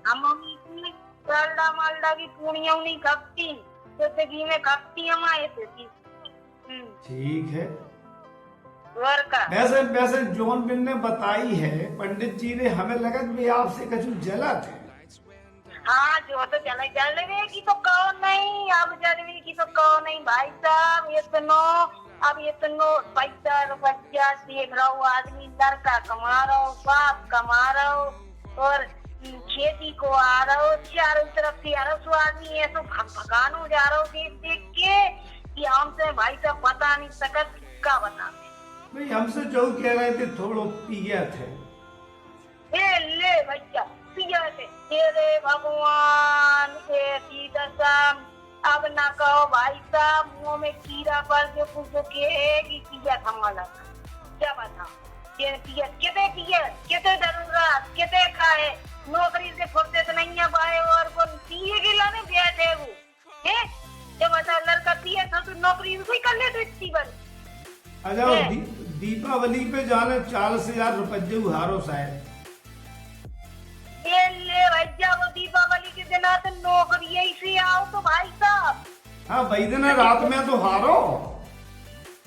हम डालडा मालडा की पूड़ियों नहीं खपती, जैसे घी में खपती हमारे देती। ठीक है। और का वैसे वैसे जौन बिन ने बताई है पंडित जी ने, हमें लगा भी आपसे कछु जलत है। हाँ जो तो जलवे की तो कहो नहीं, अब जलवे की तो कहो नहीं भाई साहब। इतनो पैसा रुपया देख रहा हूँ, आदमी लड़का कमा रहा हो, बाप कमा रहा हो, और खेती को आ रहा हो, चारों तरफ से आ रहा हो, आदमी ऐसा भगान हो जा रहा हो देख देख के कि हमसे भाई साहब बता नहीं सकत क्या बता। भाई हमसे जो कह रहे थे थोड़ो पिया थे। ले भैया पिया थे, तेरे भगवान ऐसी दशा। अब ना कहो भाई साहब, मुंह में कीड़ा पर जो कुछ कहेगी पिया थमाला, क्या बताओ। ये पिया कितने जरूरत कितने खाए, नौकरी से फुर्सत नहीं है पाए और वो पिए के लाने बैठे वो है। जब बता लड़का पिए तो नौकरी भी कर ले तो इतनी बड़ी। अच्छा दीपावली पे जाने 40,000 रुपये उहारो शायद। ले भैया वो दीपावली के दिन तो नौकरी से आओ तो भाई साहब। हाँ भाई दिन रात में तो हारो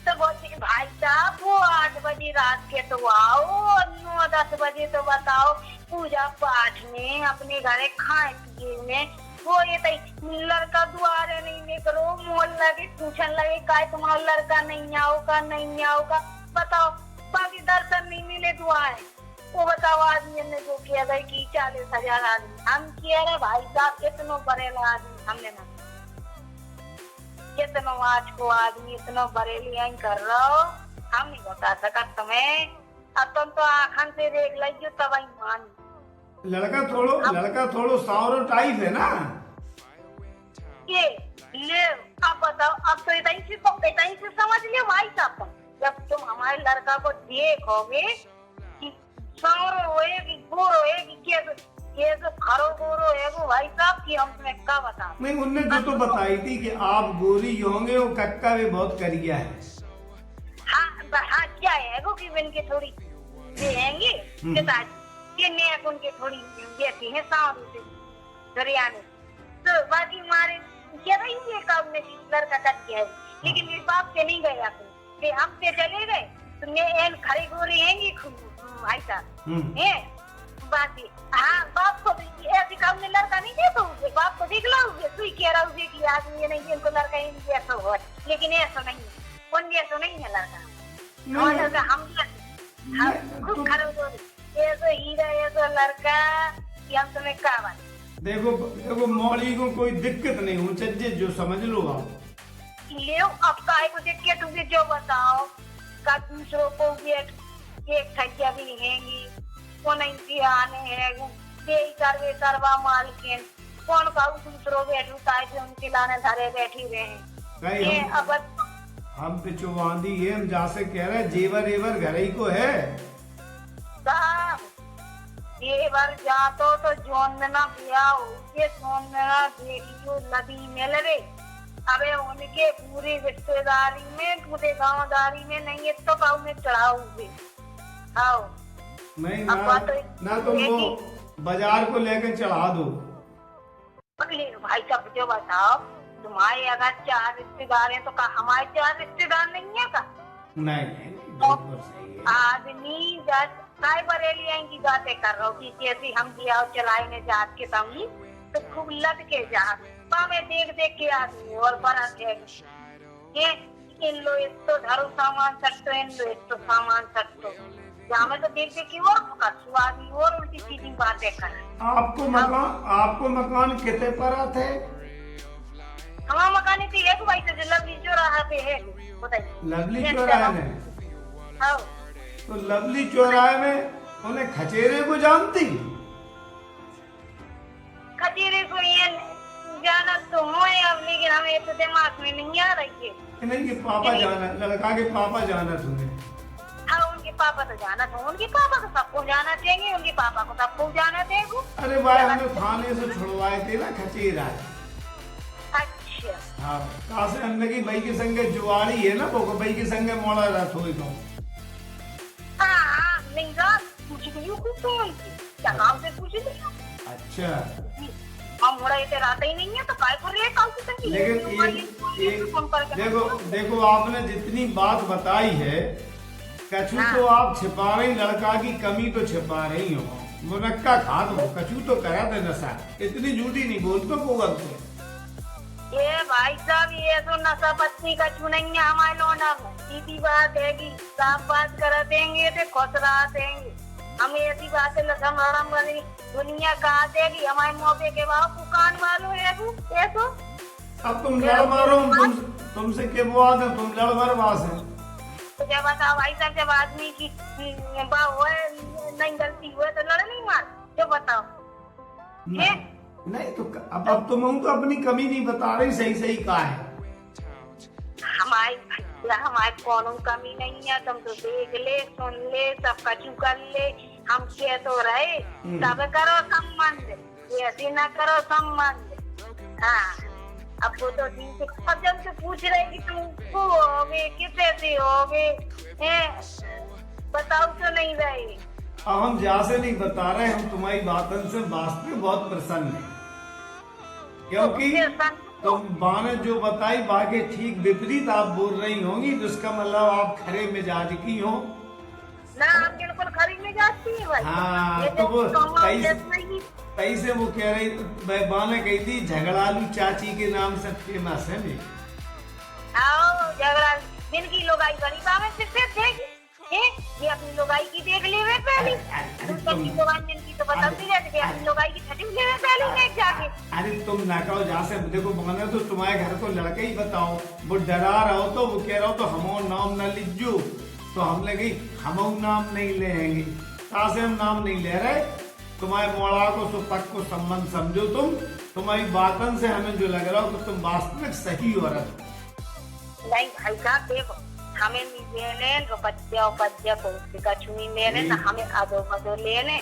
तो भाई साहब वो 8 बजे रात के तो आओ, 9-10 बजे तो बताओ पूजा पाठ में अपने घरे खाए पिए में। वो ये तई लड़का दुआरे नहीं निकलो, मोल लगे पूछन लगे का तुम्हारा लड़का नहीं आओगा बताओ, बाकी दर्शन नहीं मिले दुआरे। वो बताओ आदमी ने जो किया गया कि 40,000 आदमी हम किया रहे भाई साहब, इतनो बरेला आदमी हमने ना कितनो आज को आदमी इतना बरेली कर रहा हो, हम नहीं बता सका तुम्हें। अब तुम तो आखन से देख लीजिए तब ही मान। लड़का थोड़ो सावरो टाइप है ना ये ले अब बताओ, अब तो इतनी से समझ लियो भाई साहब। जब तुम हमारे लड़का को देखोगे कि सावरो होएगी गोर होएगी ये तो खरो गोरो है वो भाई साहब की, हम तुम्हें क्या बता। नहीं उनने जो तो बताई थी कि आप गोरी होंगे, वो कक्का भी बहुत करिया है। हाँ क्या है वो कि इनके थोड़ी देंगे ये नेक उनके थोड़ी देती है सावरों से दरिया में। तो बाकी हमारे क्या रही है काम में लड़का कर गया है, लेकिन मेरे बाप से नहीं गया फिर हमसे चले गए। तुमने एन खरी गोरी हैंगी भाई साहब है बाकी। हाँ बाप को ऐसे काम में लड़का नहीं देता हूँ, बाप को देख लो तू कह रहा हूँ कि आदमी नहीं इनको लड़का ऐसा हो, लेकिन ऐसा नहीं है, कौन ऐसा नहीं है लड़का। और लड़का हम खूब खराब गोरी ऐसा हीरा ऐसा लड़का कि हम तुम्हें क्या बात। देखो मौली को कोई दिक्कत नहीं हो चाहिए, जो समझ लो आप ले अब काय को देख के तुम जो बताओ का दूसरों को एक ठगिया भी हैंगी, को नहीं आने हैं करवे करवा मालकिन कौन का दूसरों बैठू काय से उनके लाने धरे बैठी रहे। अब हम पिछुआंदी है, हम जैसे कह रहे हैं जेवर एवर घर ही को है ये बार जातो तो जोन में ना बिया हो ये सोन में ना देखियो नदी मिल रे। अबे उनके पूरी रिश्तेदारी में पूरे गांवदारी में नहीं है तो गाँव में चढ़ाओ आओ नहीं ना तुम वो बाजार को लेकर चढ़ा दो। भाई साहब जो बताओ, तुम्हारे अगर 4 रिश्तेदार हैं तो का हमारे 4 रिश्तेदार नहीं है का? नहीं तो आदमी काय बरेली की बातें कर रहा हूँ कि जैसे हम दिया चलाएंगे जात के तमी तो खूब लद के जा में देख के आदमी और बरस है ये इन लो इसको धरो सामान सकते इन लो इसको सामान सकते जहाँ में तो देख के और आदमी और उल्टी सीधी बातें कर। आपको मकान कितने पर आते? हमारा मकान थी है भाई तो लवली चौराहा पे है, बताइए लवली चौराहे में। तो लवली चौराहे में उन्हें खचेरे को जानती? खचेरे को ये जाना तो हो अब, लेकिन हमें तो दिमाग में नहीं आ रही है। नहीं कि पापा जाना, लड़का के पापा जाना तुम्हें? हाँ उनके पापा तो जाना था, उनके पापा को सबको जाना चाहिए, उनके पापा को सबको जाना चाहिए। अरे भाई हमने थाने से छुड़वाए थे ना खचेरा। अच्छा हाँ कहा से हमने की भाई के संगे जुआड़ी है ना, वो भाई के संगे मोड़ा रथ हो तो हाँ नहीं पूछ रही हूँ क्या काम से पूछ रही हूँ। अच्छा, हम मोड़ा इधर आता ही नहीं है तो काय कर रहे काउ से। लेकिन देखो देखो आपने जितनी बात बताई है, कछु तो आप छिपा रही, लड़का की कमी तो छिपा रही हो, मुनक्का खाद हो, कछु तो करा दे नशा, इतनी झूठी नहीं बोल तो को अब ये भाई साहब ये तो नशा पत्नी का नहीं है हमारे लोना में, सीधी बात है कि साफ बात करा देंगे तो खुश रहा देंगे, हमें ऐसी बातें लड़म लड़म वाली दुनिया कहा देगी, हमारे मौके के बाद कान मारो है तो अब तुम लड़ मारो, तुमसे क्या बात है, तुम लड़ मारो वहां से। तो जब बताओ भाई साहब, जब आदमी की नहीं गलती हुए तो लड़ नहीं मार, जो बताओ नहीं तो अब तुम तो अपनी कमी नहीं बता रही, सही सही कहा है। हमारे कौन कमी नहीं है, तुम तो देख ले सुन ले सब कछु कर ले, हम कह तो रहे तब करो संबंध, ऐसे न करो संबंध। हाँ अब वो तो ठीक है, अब जब से पूछ रहे कि तुम को होगे कितने से होगे, बताओ तो नहीं रहे। अब हम जैसे नहीं बता रहे, हम तुम्हारी बातन से वास्तव में बहुत प्रसन्न है, क्योंकि तुम बाने जो बताई बाकी ठीक विपरीत आप बोल रही होंगी, जिसका मतलब आप खरे मिजाज की हो ना, आप बिल्कुल खरी मिजाज की है भाई। हाँ तो वो कई से वो कह रही, बाने कही थी झगड़ालू चाची के नाम से फेमस है मैं। आओ झगड़ा दिन की लोगाई बड़ी बात से देगी, ये अपनी लोगाई की देख ले पहले, की तो बताती रहती है, अपनी लोगाई की छठी ले पहले देख जाके। अरे तुम ना कहो जैसे देखो बने तो तुम्हारे घर को लड़के ही बताओ, वो डरा रहो तो वो कह रहा हो तो हमो नाम न लीजो, तो हम लगे हमो नाम नहीं लेंगे, तासे हम नाम नहीं ले रहे, तुम्हारे मोड़ा को सुपक को संबंध समझो, तुम्हारी बातन से हमें जो लग रहा हो कि तुम वास्तविक सही औरत। नहीं भाई साहब देखो, हमें लेने रुपया को कछु नहीं लेने ना, हमें आधो पदो लेने,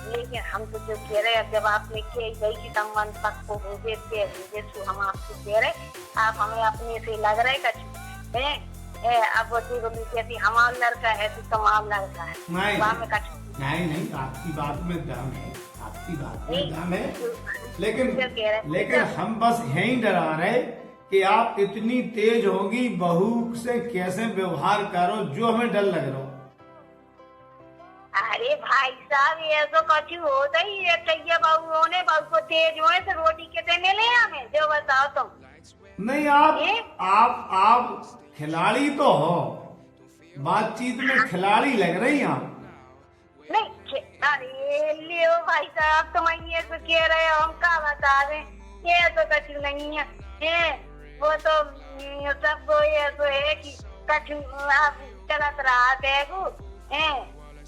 लेकिन हम तो जो कह रहे हैं, जब आपने कही गई कि संबंध तक को हो देते हम आपसे कह रहे, आप हमें अपने से लग रहे कछु है, अब वो देखो कहती हमारा लड़का है तो तुम्हारा लड़का है, में कछु नहीं आपकी बात में दम है, आपकी बात में दम है, लेकिन हम बस यही डरा रहे कि आप इतनी तेज होगी, बहू से कैसे व्यवहार करो, जो हमें डर लग रहा हो। अरे भाई साहब ये तो कछु होता ही है, कहिए बहू को तेज होने से रोटी के देने ले हमें, जो बताओ तुम। नहीं आप खिलाड़ी तो हो, बातचीत में खिलाड़ी लग रही आप। नहीं अरे लियो भाई साहब, तुम ये तो कह रहे हो, हम क्या बता रहे, ये तो कछु नहीं है, वो तो सबको ये तो है कि कछु आप चलत रहा देखो,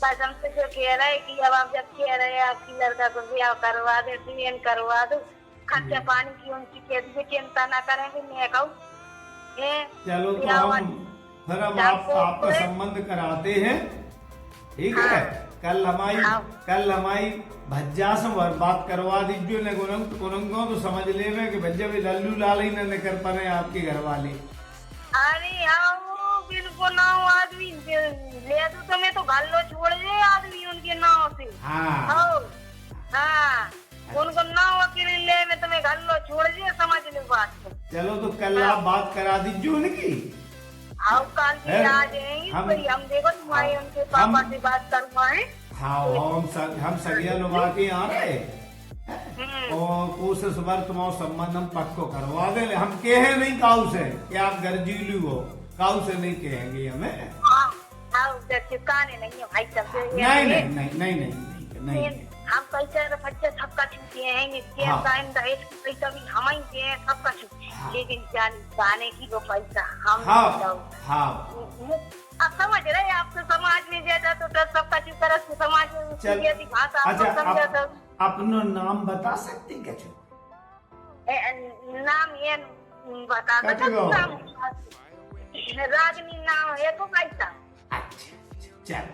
बस हमसे जो कह रहे कि अब आप जब कह रहे आपकी लड़का को ब्याह करवा दे, सीएन करवा दो, खर्चा पानी की उनकी कैसे चिंता न करेंगे, मैं कहूँ चलो तो हम आपका संबंध कराते हैं, ठीक है। कल हमारी भज्जा से बात करवा दीजिए ने तो समझ ले में कि भज्जा भी लल्लू लाल ही न कर पाए आपके घर वाले। अरे हाँ बिल्कुल ना, आदमी ले दो तो मैं तो घर लो छोड़ दे आदमी उनके नाव से। हाँ उनको नाव अकेले ले में तुम्हें घर लो छोड़ दे, समझ लो बात को। चलो तो कल आप बात करा दीजिए उनकी। हाँ कल भी आ जाएंगे, हम देखो तुम्हारे उनके पापा से बात करवाए। हाँ हम सगिया लोग आके आ रहे और कोशिश बार तुम्हारा संबंध हम पक्को करवा दे, हम कहे नहीं काऊ से कि आप गर्जीलू हो, काऊ से नहीं कहेंगे हमें। चिपकाने नहीं है भाई सब, नहीं हम पैसे बच्चे सबका छूटे हैं, पैसा भी हम ही दे सबका छूटे, लेकिन जाने की वो पैसा हम अब समझ रहे, आप तो समाज में ज्यादा तो सबका चूक कर समाज में भाषा समझा। अपना नाम बता सकती क्या? नाम ये बता नाम रागनी नाम है तो पैसा। अच्छा चल